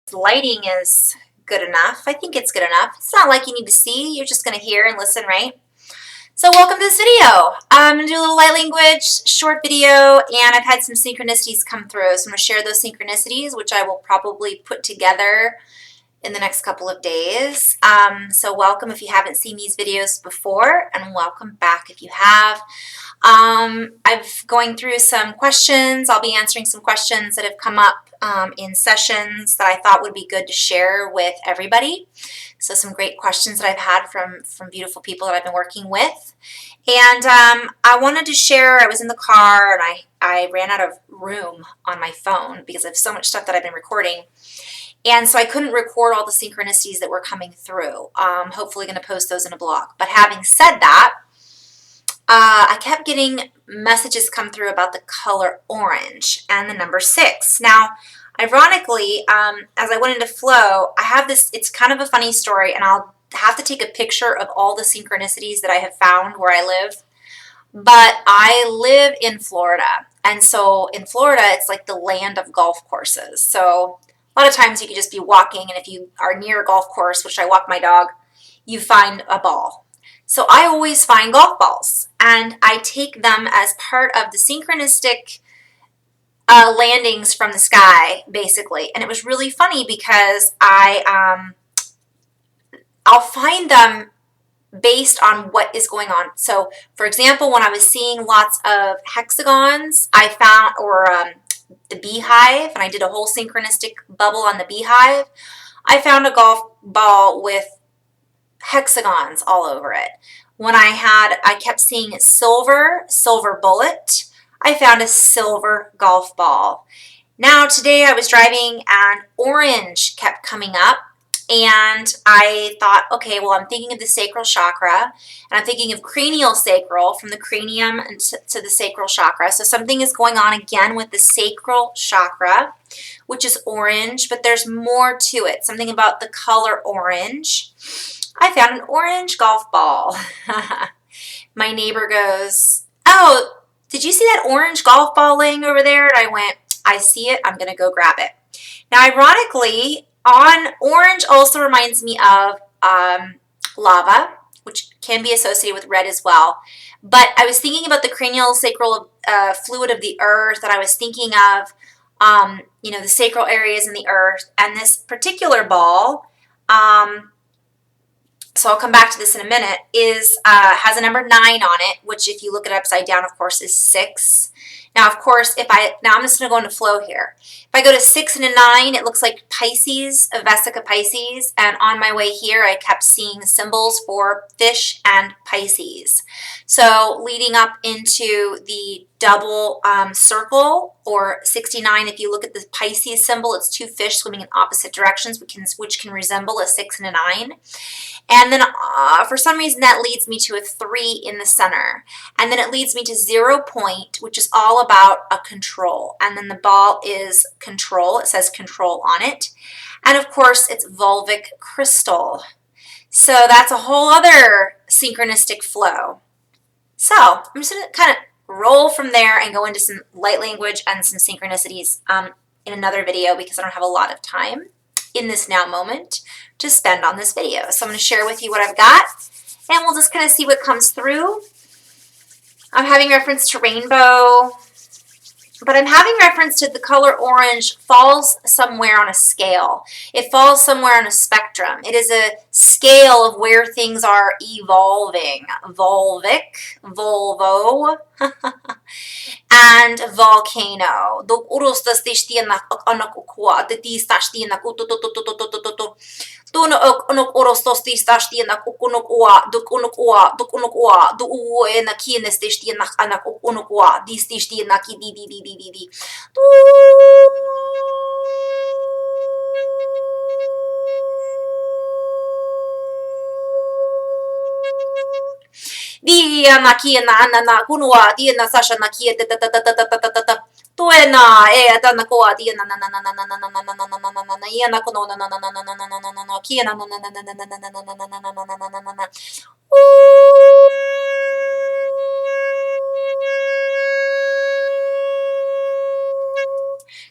The lighting is good enough. I think it's good enough. It's not like you need to see. You're just going to hear and listen, right? So welcome to this video. I'm going to do a little light language, short video, and I've had some synchronicities come through. So I'm going to share those synchronicities, which I will probably put together in the next couple of days. So welcome if you haven't seen these videos before, and welcome back if you have. I've going through some questions. I'll be answering some questions that have come up in sessions that I thought would be good to share with everybody. So some great questions that I've had from beautiful people that I've been working with. And I wanted to share, I was in the car and I ran out of room on my phone because I have so much stuff that I've been recording. And so I couldn't record all the synchronicities that were coming through. Hopefully going to post those in a blog. But having said that, I kept getting messages come through about the color orange and the number 6. Now, ironically, as I went into flow, I have this, it's kind of a funny story, and I'll have to take a picture of all the synchronicities that I have found where I live. But I live in Florida, and so in Florida, it's like the land of golf courses. So a lot of times you could just be walking, and if you are near a golf course, which I walk my dog, you find a ball. So I always find golf balls, and I take them as part of the synchronistic landings from the sky, basically. And it was really funny because I'll find them based on what is going on. So, for example, when I was seeing lots of hexagons, I found, or the beehive, and I did a whole synchronistic bubble on the beehive, I found a golf ball with hexagons all over it. When I kept seeing silver bullet, I found a silver golf ball. Now today I was driving and orange kept coming up, and I thought, okay, well, I'm thinking of the sacral chakra, and I'm thinking of cranial sacral, from the cranium to the sacral chakra. So something is going on again with the sacral chakra, which is orange, but there's more to it, something about the color orange. I found an orange golf ball. My neighbor goes, oh, did you see that orange golf ball laying over there? And I went, I see it. I'm going to go grab it. Now, ironically, orange also reminds me of lava, which can be associated with red as well. But I was thinking about the cranial sacral fluid of the earth, and I was thinking of, the sacral areas in the earth. And this particular ball, so I'll come back to this in a minute, has a number 9 on it, which if you look it upside down, of course, is 6. Now, of course, now I'm just going to go into flow here. If I go to 6 and a 9, it looks like Pisces, a Vesica Pisces, and on my way here, I kept seeing symbols for fish and Pisces. So leading up into the double circle, or 69, if you look at the Pisces symbol, it's 2 fish swimming in opposite directions, which can resemble a 6 and a 9. And then for some reason that leads me to a 3 in the center. And then it leads me to 0 point, which is all about a control. And then the ball is control. It says control on it. And of course it's vulvic crystal. So that's a whole other synchronistic flow. So I'm just going to kind of roll from there and go into some light language and some synchronicities in another video, because I don't have a lot of time in this now moment to spend on this video. So I'm going to share with you what I've got, and we'll just kind of see what comes through. I'm having reference to rainbow, but I'm having reference to the color orange falls somewhere on a scale. It falls somewhere on a spectrum. It is a scale of where things are evolving. Vulvic, Volvo, and volcano. Dia na kia na kunua dia na sasha na kia tuena ta na koa dia na ia na kono na kia na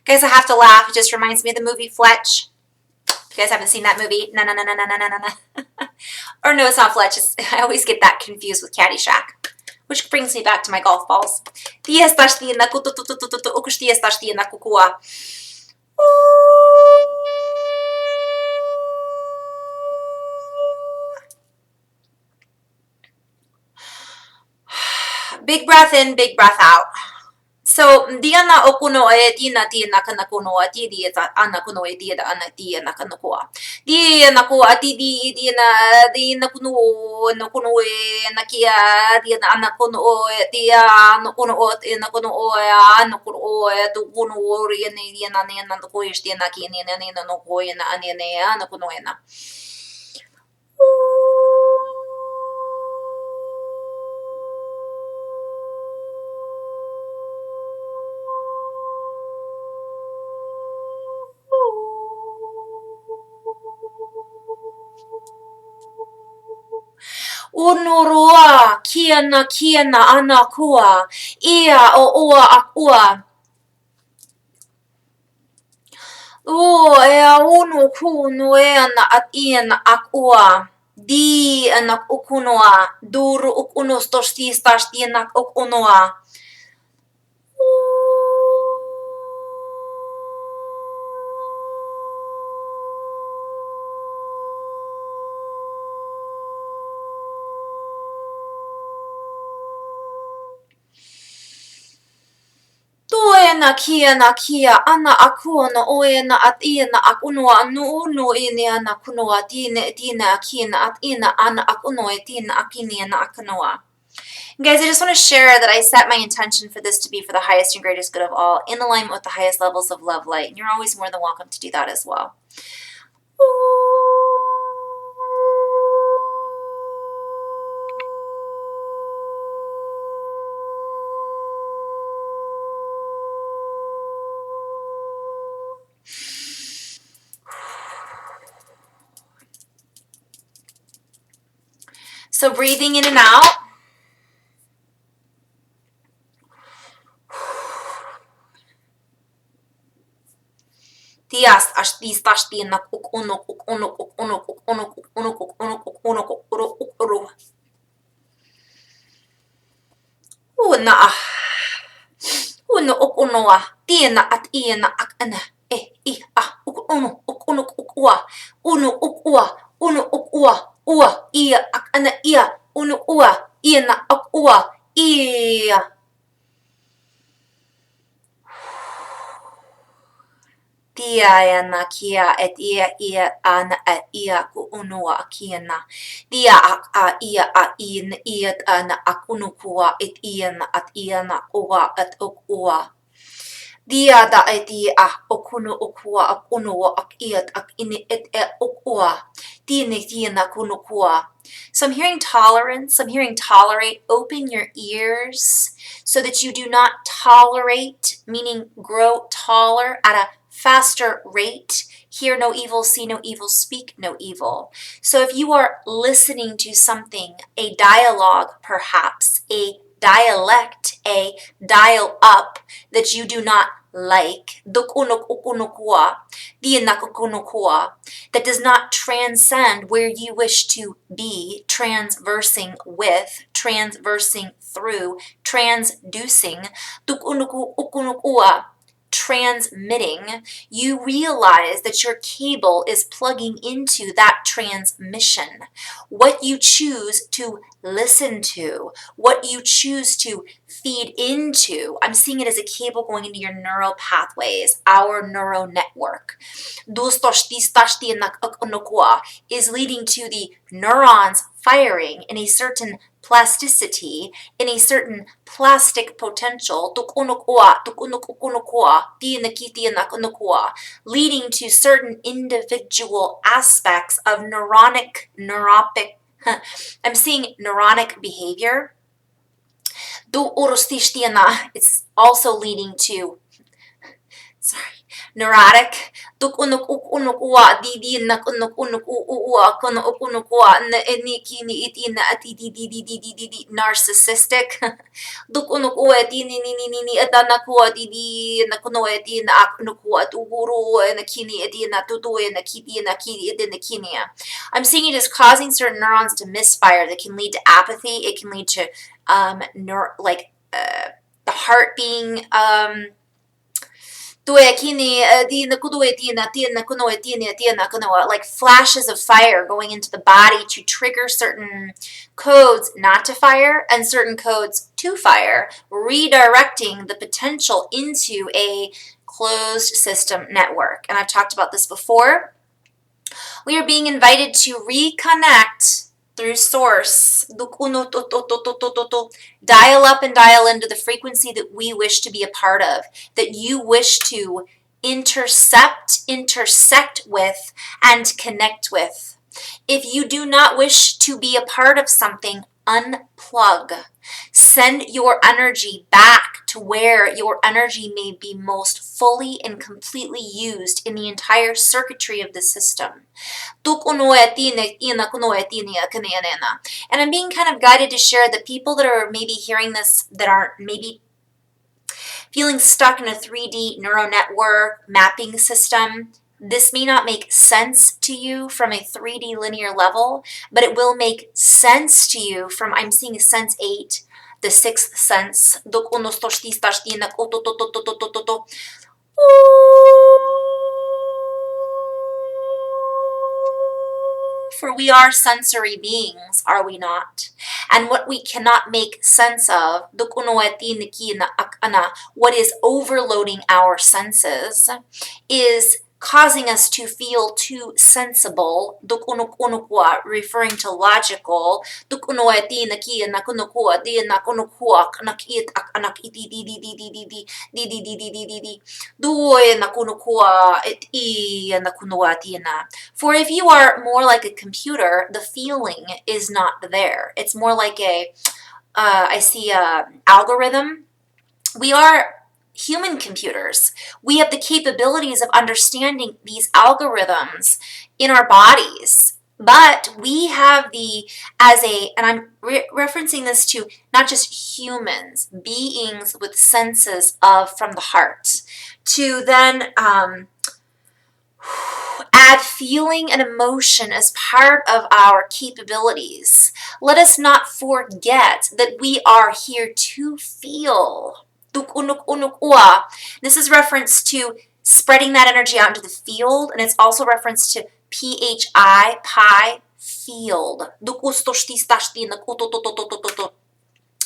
Guys, I have to laugh. It just reminds me of the movie Fletch. guys haven't seen that movie? Na na na na na na na na. Or no, it's not Fletch. I always get that confused with Caddyshack. Which brings me back to my golf balls. Big breath in, big breath out. So, dia na okuno e tina tina kana kuno a ti dia ta ana kuno e dia da ana dia na kana koa. Dia na koa ti dia na kuno no kuno e na kia dia na ana kuno e dia no kuno o e na kuno o e ana kuno o e tu kuno o ri ne dia na ne na ko e dia na ki ne ne no ko e na ane ne ana kuno e na. Unurua, kiana, ana kua, ia o ua akua. Ea unu kunu eana at iana akua. Di anak ukunua, duru ukunus tostistas dienak ukunua. Na kia, ana akua no oena at iana akunua unu ini ana kunua tina akina at ina ana akunua tina akini ana akunua. Guys, I just want to share that I set my intention for this to be for the highest and greatest good of all, in alignment with the highest levels of love light. And you're always more than welcome to do that as well. So breathing in and out. Tias ashtis tashtina uno una uno unoa tiena at iena akana I a uno ukua uno ukua ua ia akana ia uno ua iena akua ia. Dia na kia et ia ana ia ku unua kiana. Dia a in iat ana akunukua et iana at iana ua at okua. Dia da et ia okunu okua akunua ak iat ak ini et okua. Dine tiana kunukua. So I'm hearing tolerance, I'm hearing tolerate. Open your ears so that you do not tolerate, meaning grow taller at a faster rate. Hear no evil, see no evil, speak no evil. So if you are listening to something, a dialogue perhaps, a dialect, a dial up that you do not like, that does not transcend where you wish to be, transversing with, transversing through, transducing, transmitting, you realize that your cable is plugging into that transmission. What you choose to listen to, what you choose to feed into, I'm seeing it as a cable going into your neural pathways, our neural network. Is leading to the neurons firing in a certain plasticity, in a certain plastic potential, leading to certain individual aspects of neurotic, I'm seeing neuronic behavior. It's also leading to neurotic, narcissistic, I'm seeing it as causing certain neurons to misfire that can lead to apathy. It can lead to the heart being like flashes of fire going into the body to trigger certain codes not to fire and certain codes to fire, redirecting the potential into a closed system network. And I've talked about this before. We are being invited to reconnect through source, dial up and dial into the frequency that we wish to be a part of, that you wish to intersect with, and connect with. If you do not wish to be a part of something, unplug. Send your energy back to where your energy may be most fully and completely used in the entire circuitry of the system. And I'm being kind of guided to share that people that are maybe hearing this, that are maybe feeling stuck in a 3D neural network mapping system, this may not make sense to you from a 3D linear level, but it will make sense to you from, I'm seeing sense 8, the sixth sense. For we are sensory beings, are we not? And what we cannot make sense of, what is overloading our senses, is causing us to feel too sensible, referring to logical, for if you are more like a computer, the feeling is not there. It's more like I see a algorithm. We are human computers. We have the capabilities of understanding these algorithms in our bodies, but we have and I'm referencing this to not just humans, beings with senses from the heart, to then add feeling and emotion as part of our capabilities. Let us not forget that we are here to feel. This is reference to spreading that energy out into the field, and it's also reference to PHI, field.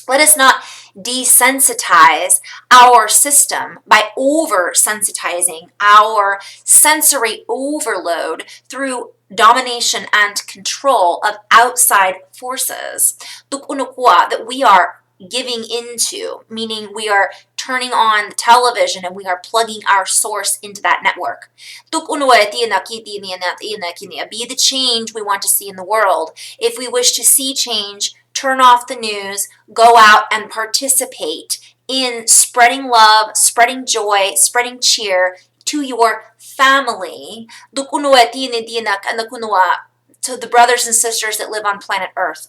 Let us not desensitize our system by over-sensitizing our sensory overload through domination and control of outside forces that we are giving into, meaning we are turning on the television and we are plugging our source into that network. Be the change we want to see in the world. If we wish to see change, turn off the news, go out and participate in spreading love, spreading joy, spreading cheer to your family, to the brothers and sisters that live on planet Earth,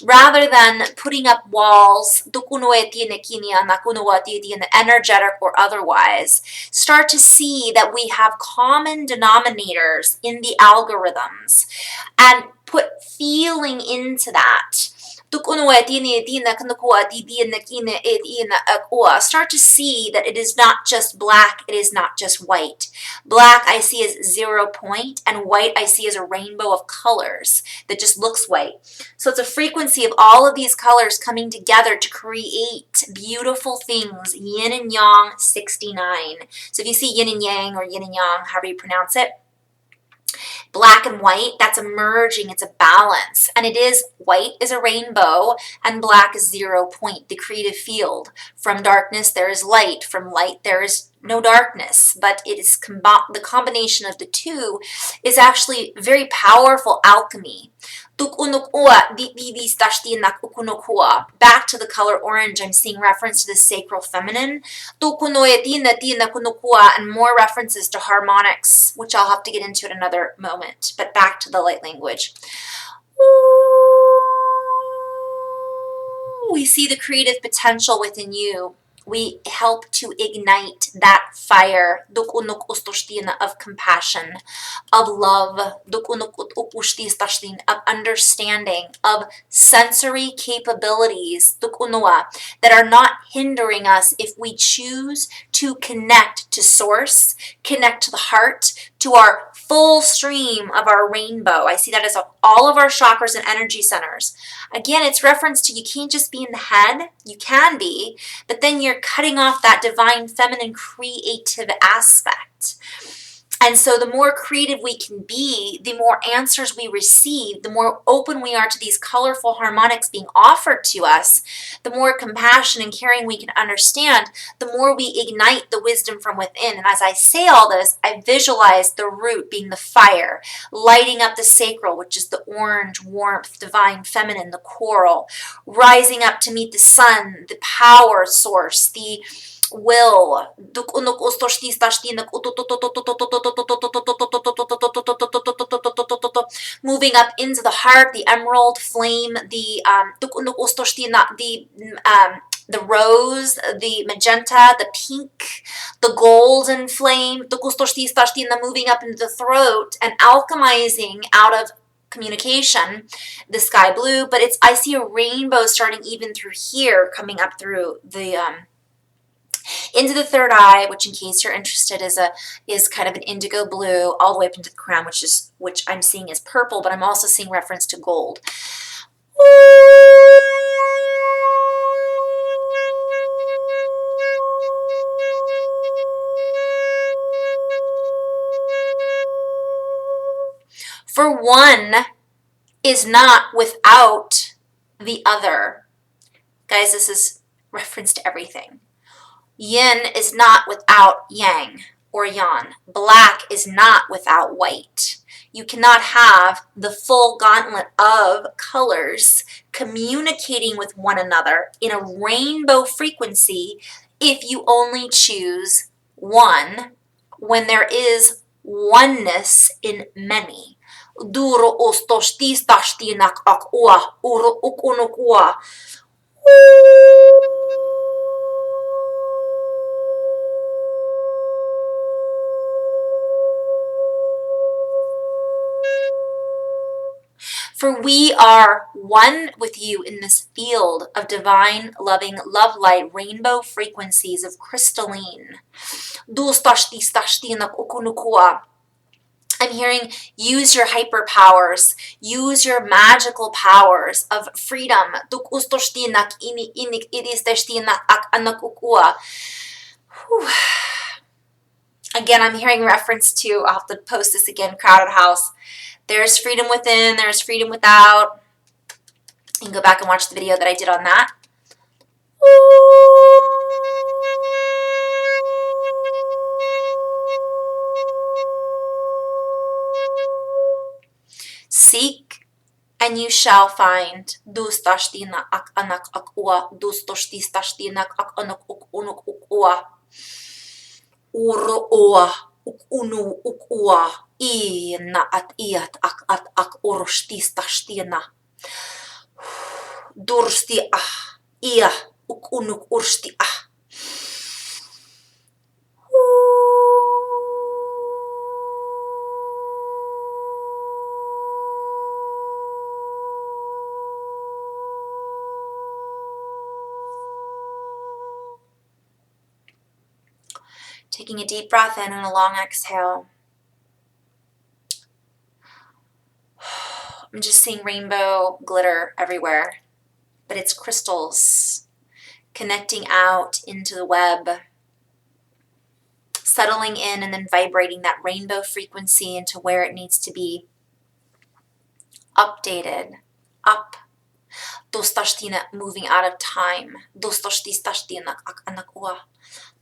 rather than putting up walls, energetic or otherwise. Start to see that we have common denominators in the algorithms and put feeling into that. Start to see that it is not just black, it is not just white. Black I see as 0 point, and white I see as a rainbow of colors that just looks white. So it's a frequency of all of these colors coming together to create beautiful things, yin and yang 69. So if you see yin and yang or yin and yang, however you pronounce it, black and white, that's a merging, it's a balance. And it is, white is a rainbow and black is 0 point, the creative field. From darkness there is light, from light there is no darkness, but it is the combination of the two is actually very powerful alchemy. Back to the color orange, I'm seeing reference to the sacral feminine, and more references to harmonics, which I'll have to get into at another moment, but back to the light language. We see the creative potential within you. We help to ignite that fire of compassion, of love, of understanding, of sensory capabilities that are not hindering us if we choose to connect to source, connect to the heart, to our full stream of our rainbow. I see that as all of our chakras and energy centers. Again, it's reference to you can't just be in the head. You can be, but then you're cutting off that divine feminine creative aspect. And so the more creative we can be, the more answers we receive, the more open we are to these colorful harmonics being offered to us, the more compassion and caring we can understand, the more we ignite the wisdom from within. And as I say all this, I visualize the root being the fire, lighting up the sacral, which is the orange, warmth, divine feminine, the coral, rising up to meet the sun, the power source, the will, moving up into the heart, the emerald flame, the rose, the magenta, the pink, the golden flame, moving up into the throat and alchemizing out of communication, the sky blue, but I see a rainbow starting even through here, coming up through the into the third eye, which in case you're interested is kind of an indigo blue all the way up into the crown, which I'm seeing as purple, but I'm also seeing reference to gold. For one is not without the other. Guys, this is reference to everything. Yin is not without yang or yan. Black is not without white. You cannot have the full gauntlet of colors communicating with one another in a rainbow frequency if you only choose one when there is oneness in many. Duro ostostis tashtinak akua uro ukunukua. For we are one with you in this field of divine, loving, love light, rainbow frequencies of crystalline. I'm hearing use your hyper powers, use your magical powers of freedom. Again, I'm hearing reference to, I'll have to post this again, crowded house. There's freedom within, there's freedom without. You can go back and watch the video that I did on that. Seek and you shall find. Dustashtina ak anak akua, dustoshtistashtina ak anak unuk ukua. Uroa unu ukua. I na at iat ak urstistashtina. Dursti ah ia unuk ursti ah. Taking a deep breath in and a long exhale. I'm just seeing rainbow glitter everywhere, but it's crystals connecting out into the web, settling in and then vibrating that rainbow frequency into where it needs to be updated, up. Dostashtina, moving out of time. Dostoshtistashtina ak anakua.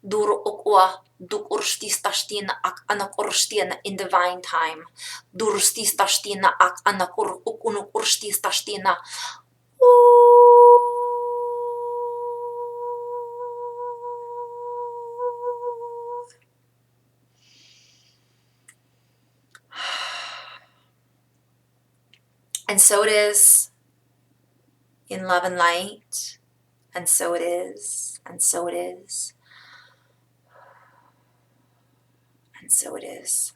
Duro okua. Duk urstis tashtina ak anak urstina in divine time. Durstis tashtina ak anak ukunuk urstis tashtina. And so it is in love and light, and so it is, and so it is, and so it is.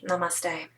Namaste.